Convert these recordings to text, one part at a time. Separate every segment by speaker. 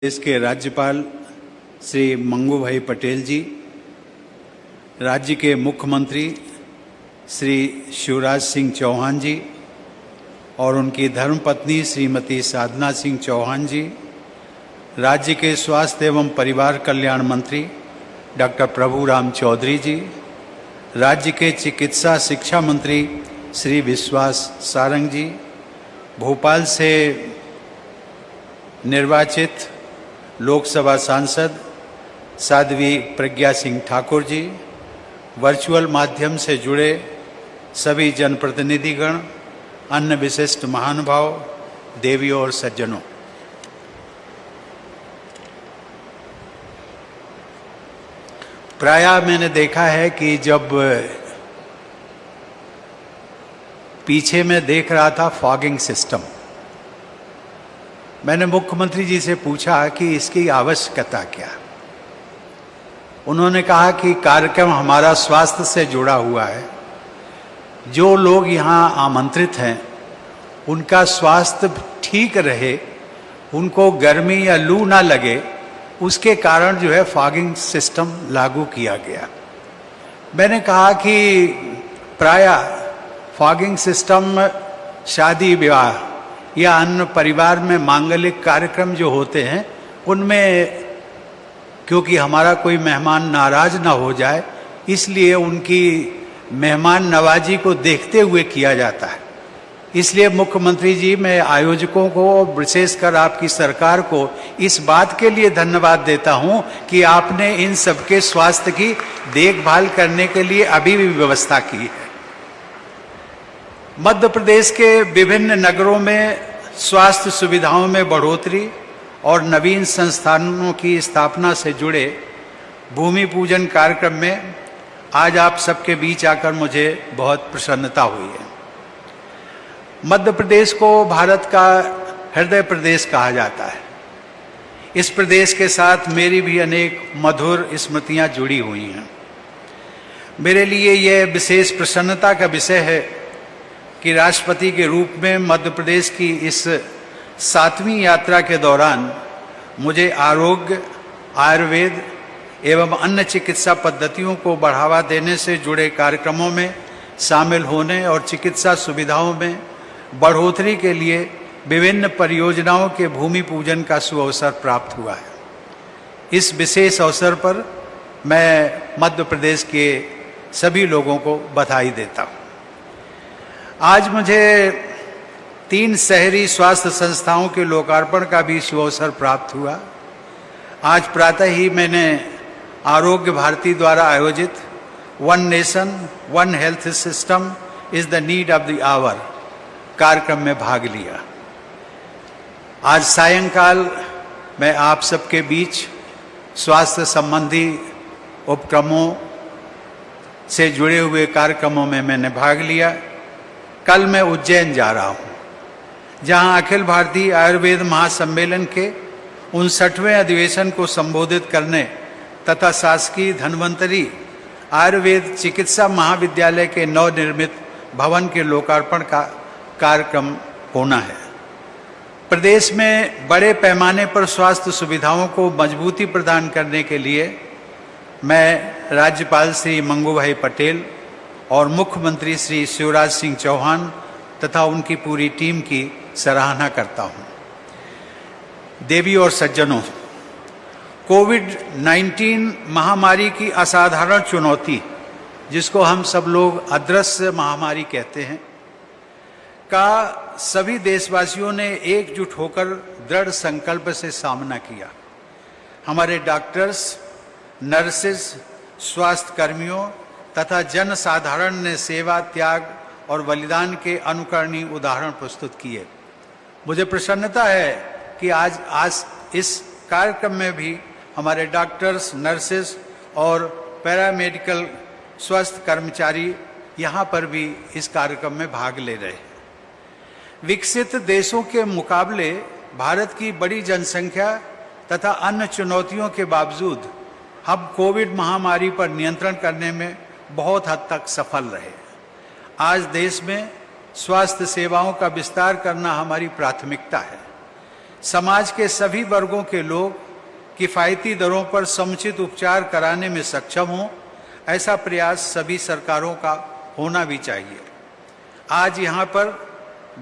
Speaker 1: देश के राज्यपाल श्री मंगू भाई पटेल जी, राज्य के मुख्यमंत्री श्री शिवराज सिंह चौहान जी और उनकी धर्मपत्नी श्रीमती साधना सिंह चौहान जी, राज्य के स्वास्थ्य एवं परिवार कल्याण मंत्री डॉक्टर प्रभुराम चौधरी जी, राज्य के चिकित्सा शिक्षा मंत्री श्री विश्वास सारंग जी, भोपाल से निर्वाचित लोकसभा सांसद साध्वी प्रज्ञा सिंह ठाकुर जी, वर्चुअल माध्यम से जुड़े सभी जनप्रतिनिधिगण, अन्य विशिष्ट महानुभाव, देवियों और सज्जनों, प्रायः मैंने देखा है कि जब पीछे में देख रहा था फॉगिंग सिस्टम, मैंने मुख्यमंत्री जी से पूछा कि इसकी आवश्यकता क्या। उन्होंने कहा कि कार्यक्रम हमारा स्वास्थ्य से जुड़ा हुआ है, जो लोग यहाँ आमंत्रित हैं उनका स्वास्थ्य ठीक रहे, उनको गर्मी या लू ना लगे, उसके कारण जो है फॉगिंग सिस्टम लागू किया गया। मैंने कहा कि प्रायः फॉगिंग सिस्टम शादी विवाह या अन्य परिवार में मांगलिक कार्यक्रम जो होते हैं उनमें, क्योंकि हमारा कोई मेहमान नाराज ना हो जाए, इसलिए उनकी मेहमान नवाजी को देखते हुए किया जाता है। इसलिए मुख्यमंत्री जी, मैं आयोजकों को, विशेषकर आपकी सरकार को इस बात के लिए धन्यवाद देता हूं कि आपने इन सबके स्वास्थ्य की देखभाल करने के लिए अभी भी व्यवस्था की है। मध्य प्रदेश के विभिन्न नगरों में स्वास्थ्य सुविधाओं में बढ़ोतरी और नवीन संस्थानों की स्थापना से जुड़े भूमि पूजन कार्यक्रम में आज आप सबके बीच आकर मुझे बहुत प्रसन्नता हुई है। मध्य प्रदेश को भारत का हृदय प्रदेश कहा जाता है। इस प्रदेश के साथ मेरी भी अनेक मधुर स्मृतियां जुड़ी हुई हैं। मेरे लिए यह विशेष प्रसन्नता का विषय है कि राष्ट्रपति के रूप में मध्य प्रदेश की इस 7वीं यात्रा के दौरान मुझे आरोग्य, आयुर्वेद एवं अन्य चिकित्सा पद्धतियों को बढ़ावा देने से जुड़े कार्यक्रमों में शामिल होने और चिकित्सा सुविधाओं में बढ़ोतरी के लिए विभिन्न परियोजनाओं के भूमि पूजन का सुअवसर प्राप्त हुआ है। इस विशेष अवसर पर मैं मध्य प्रदेश के सभी लोगों को बधाई देता हूँ। आज मुझे 3 शहरी स्वास्थ्य संस्थाओं के लोकार्पण का भी सुअवसर प्राप्त हुआ। आज प्रातः ही मैंने आरोग्य भारती द्वारा आयोजित one nation one health system is the need of the hour कार्यक्रम में भाग लिया। आज सायंकाल मैं आप सबके बीच स्वास्थ्य संबंधी उपक्रमों से जुड़े हुए कार्यक्रमों में मैंने भाग लिया। कल मैं उज्जैन जा रहा हूँ, जहाँ अखिल भारतीय आयुर्वेद महासम्मेलन के 59वें अधिवेशन को संबोधित करने तथा शासकीय धन्वंतरी आयुर्वेद चिकित्सा महाविद्यालय के नवनिर्मित भवन के लोकार्पण का कार्यक्रम होना है। प्रदेश में बड़े पैमाने पर स्वास्थ्य सुविधाओं को मजबूती प्रदान करने के लिए मैं राज्यपाल श्री मंगू भाई पटेल और मुख्यमंत्री श्री शिवराज सिंह चौहान तथा उनकी पूरी टीम की सराहना करता हूं। देवी और सज्जनों, कोविड-19 महामारी की असाधारण चुनौती, जिसको हम सब लोग अदृश्य महामारी कहते हैं, का सभी देशवासियों ने एकजुट होकर दृढ़ संकल्प से सामना किया। हमारे डॉक्टर्स, नर्सेस, स्वास्थ्य कर्मियों तथा जन साधारण ने सेवा, त्याग और बलिदान के अनुकरणीय उदाहरण प्रस्तुत किए। मुझे प्रसन्नता है कि आज इस कार्यक्रम में भी हमारे डॉक्टर्स, नर्सेस और पैरामेडिकल स्वास्थ्य कर्मचारी यहाँ पर भी इस कार्यक्रम में भाग ले रहे हैं। विकसित देशों के मुकाबले भारत की बड़ी जनसंख्या तथा अन्य चुनौतियों के बावजूद हम कोविड महामारी पर नियंत्रण करने में बहुत हद तक सफल रहे। आज देश में स्वास्थ्य सेवाओं का विस्तार करना हमारी प्राथमिकता है। समाज के सभी वर्गों के लोग किफ़ायती दरों पर समुचित उपचार कराने में सक्षम हों, ऐसा प्रयास सभी सरकारों का होना भी चाहिए। आज यहाँ पर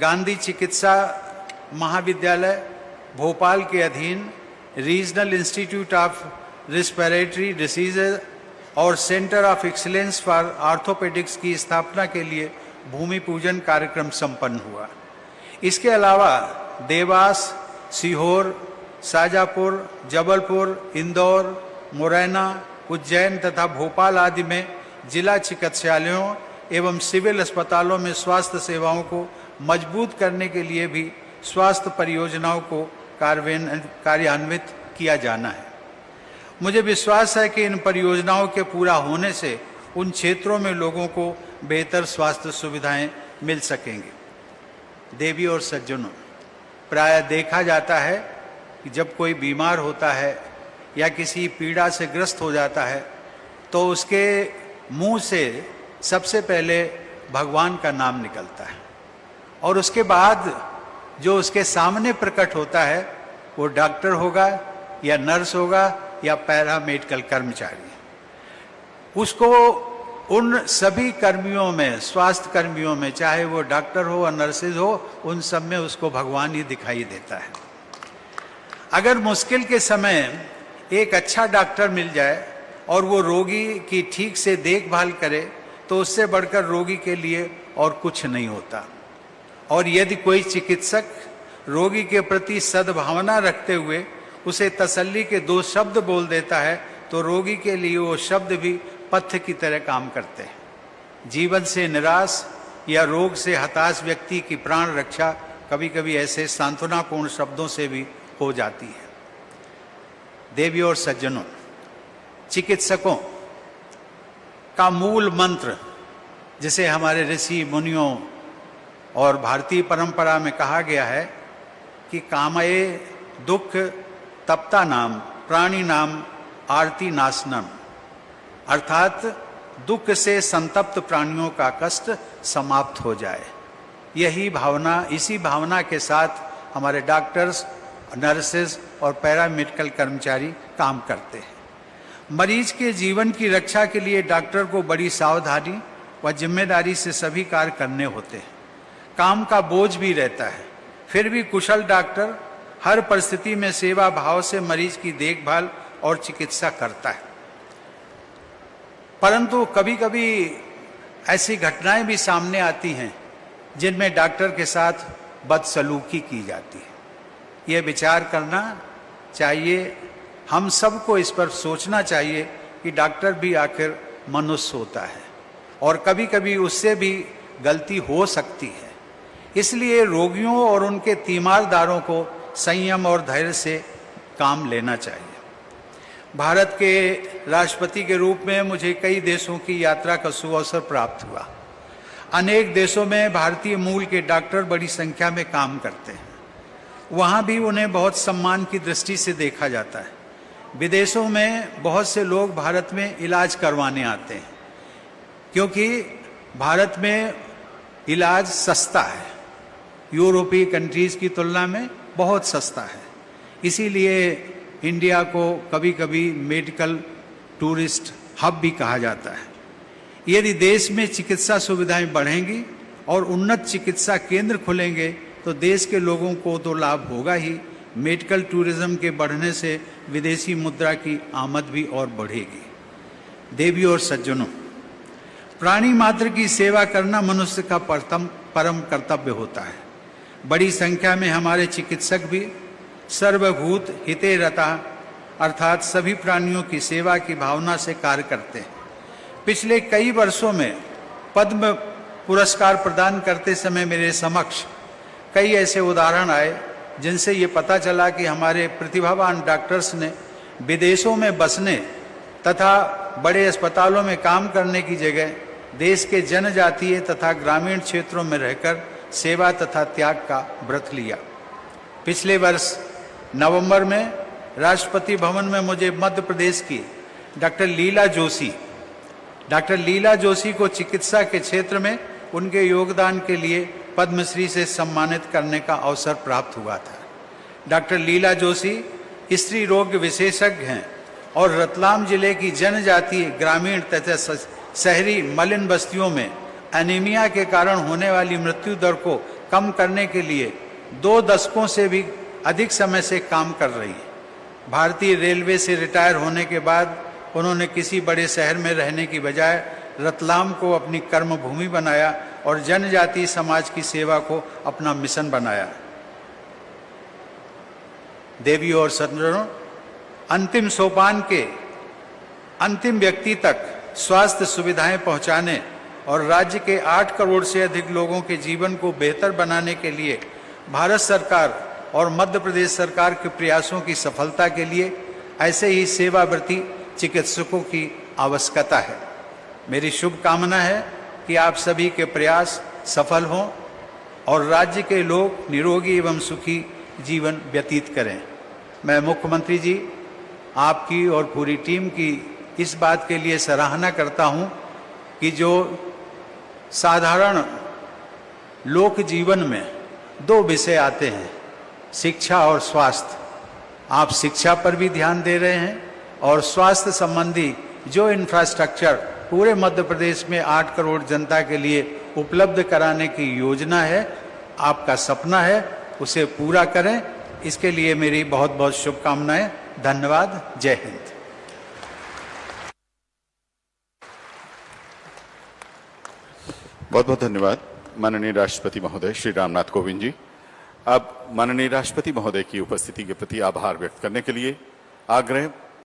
Speaker 1: गांधी चिकित्सा महाविद्यालय भोपाल के अधीन regional institute of respiratory diseases और centre of excellence for orthopaedics की स्थापना के लिए भूमि पूजन कार्यक्रम संपन्न हुआ। इसके अलावा देवास, सीहोर, शाजापुर, जबलपुर, इंदौर, मुरैना, उज्जैन तथा भोपाल आदि में जिला चिकित्सालयों एवं सिविल अस्पतालों में स्वास्थ्य सेवाओं को मजबूत करने के लिए भी स्वास्थ्य परियोजनाओं को कार्यान्वित किया जाना है। मुझे विश्वास है कि इन परियोजनाओं के पूरा होने से उन क्षेत्रों में लोगों को बेहतर स्वास्थ्य सुविधाएं मिल सकेंगी। देवी और सज्जनों, प्रायः देखा जाता है कि जब कोई बीमार होता है या किसी पीड़ा से ग्रस्त हो जाता है तो उसके मुंह से सबसे पहले भगवान का नाम निकलता है और उसके बाद जो उसके सामने प्रकट होता है वो डॉक्टर होगा या नर्स होगा या पैरामेडिकल कर्मचारी। उसको उन सभी कर्मियों में, स्वास्थ्य कर्मियों में, चाहे वो डॉक्टर हो और नर्सेज हो, उन सब में उसको भगवान ही दिखाई देता है। अगर मुश्किल के समय एक अच्छा डॉक्टर मिल जाए और वो रोगी की ठीक से देखभाल करे तो उससे बढ़कर रोगी के लिए और कुछ नहीं होता। और यदि कोई चिकित्सक रोगी के प्रति सद्भावना रखते हुए उसे तसल्ली के 2 शब्द बोल देता है तो रोगी के लिए वो शब्द भी पथ्य की तरह काम करते हैं। जीवन से निराश या रोग से हताश व्यक्ति की प्राण रक्षा कभी कभी ऐसे सांत्वनापूर्ण शब्दों से भी हो जाती है। देवी और सज्जनों, चिकित्सकों का मूल मंत्र, जिसे हमारे ऋषि मुनियों और भारतीय परंपरा में कहा गया है कि कामये दुख तप्ता नाम प्राणी नाम आरती नाशनम, अर्थात दुख से संतप्त प्राणियों का कष्ट समाप्त हो जाए। यही भावना, इसी भावना के साथ हमारे डॉक्टर्स, नर्सेज और पैरामेडिकल कर्मचारी काम करते हैं। मरीज के जीवन की रक्षा के लिए डॉक्टर को बड़ी सावधानी व जिम्मेदारी से सभी कार्य करने होते हैं। काम का बोझ भी रहता है, फिर भी कुशल डॉक्टर हर परिस्थिति में सेवा भाव से मरीज की देखभाल और चिकित्सा करता है। परंतु कभी कभी ऐसी घटनाएं भी सामने आती हैं जिनमें डॉक्टर के साथ बदसलूकी की जाती है। ये विचार करना चाहिए, हम सबको इस पर सोचना चाहिए कि डॉक्टर भी आखिर मनुष्य होता है और कभी कभी उससे भी गलती हो सकती है। इसलिए रोगियों और उनके तीमारदारों को संयम और धैर्य से काम लेना चाहिए। भारत के राष्ट्रपति के रूप में मुझे कई देशों की यात्रा का सुअवसर प्राप्त हुआ। अनेक देशों में भारतीय मूल के डॉक्टर बड़ी संख्या में काम करते हैं। वहाँ भी उन्हें बहुत सम्मान की दृष्टि से देखा जाता है। विदेशों में बहुत से लोग भारत में इलाज करवाने आते हैं क्योंकि भारत में इलाज सस्ता है, यूरोपीय कंट्रीज़ की तुलना में बहुत सस्ता है। इसीलिए इंडिया को कभी कभी मेडिकल टूरिस्ट हब भी कहा जाता है। यदि देश में चिकित्सा सुविधाएं बढ़ेंगी और उन्नत चिकित्सा केंद्र खुलेंगे तो देश के लोगों को तो लाभ होगा ही, मेडिकल टूरिज्म के बढ़ने से विदेशी मुद्रा की आमद भी और बढ़ेगी। देवी और सज्जनों, प्राणी मात्र की सेवा करना मनुष्य का परम कर्तव्य होता है। बड़ी संख्या में हमारे चिकित्सक भी सर्वभूत हिते रता, अर्थात सभी प्राणियों की सेवा की भावना से कार्य करते हैं। पिछले कई वर्षों में पद्म पुरस्कार प्रदान करते समय मेरे समक्ष कई ऐसे उदाहरण आए जिनसे ये पता चला कि हमारे प्रतिभावान डॉक्टर्स ने विदेशों में बसने तथा बड़े अस्पतालों में काम करने की जगह देश के जनजातीय तथा ग्रामीण क्षेत्रों में रहकर सेवा तथा त्याग का व्रत लिया। पिछले वर्ष नवंबर में राष्ट्रपति भवन में मुझे मध्य प्रदेश की डॉक्टर लीला जोशी को चिकित्सा के क्षेत्र में उनके योगदान के लिए पद्मश्री से सम्मानित करने का अवसर प्राप्त हुआ था। डॉक्टर लीला जोशी स्त्री रोग विशेषज्ञ हैं और रतलाम जिले की जनजातीय ग्रामीण तथा शहरी मलिन बस्तियों में एनीमिया के कारण होने वाली मृत्यु दर को कम करने के लिए 2 दशकों से भी अधिक समय से काम कर रही है। भारतीय रेलवे से रिटायर होने के बाद उन्होंने किसी बड़े शहर में रहने की बजाय रतलाम को अपनी कर्मभूमि बनाया और जनजातीय समाज की सेवा को अपना मिशन बनाया। देवियों और सज्जनों, अंतिम सोपान के अंतिम व्यक्ति तक स्वास्थ्य सुविधाएं पहुंचाने और राज्य के 8 करोड़ से अधिक लोगों के जीवन को बेहतर बनाने के लिए भारत सरकार और मध्य प्रदेश सरकार के प्रयासों की सफलता के लिए ऐसे ही सेवाव्रती चिकित्सकों की आवश्यकता है। मेरी शुभकामना है कि आप सभी के प्रयास सफल हों और राज्य के लोग निरोगी एवं सुखी जीवन व्यतीत करें। मैं मुख्यमंत्री जी, आपकी और पूरी टीम की इस बात के लिए सराहना करता हूं कि जो साधारण लोक जीवन में 2 विषय आते हैं, शिक्षा और स्वास्थ्य, आप शिक्षा पर भी ध्यान दे रहे हैं और स्वास्थ्य संबंधी जो इंफ्रास्ट्रक्चर पूरे मध्य प्रदेश में 8 करोड़ जनता के लिए उपलब्ध कराने की योजना है, आपका सपना है, उसे पूरा करें। इसके लिए मेरी बहुत बहुत शुभकामनाएं। धन्यवाद। जय हिंद।
Speaker 2: बहुत बहुत धन्यवाद माननीय राष्ट्रपति महोदय श्री रामनाथ कोविंद जी। अब माननीय राष्ट्रपति महोदय की उपस्थिति के प्रति आभार व्यक्त करने के लिए आग्रह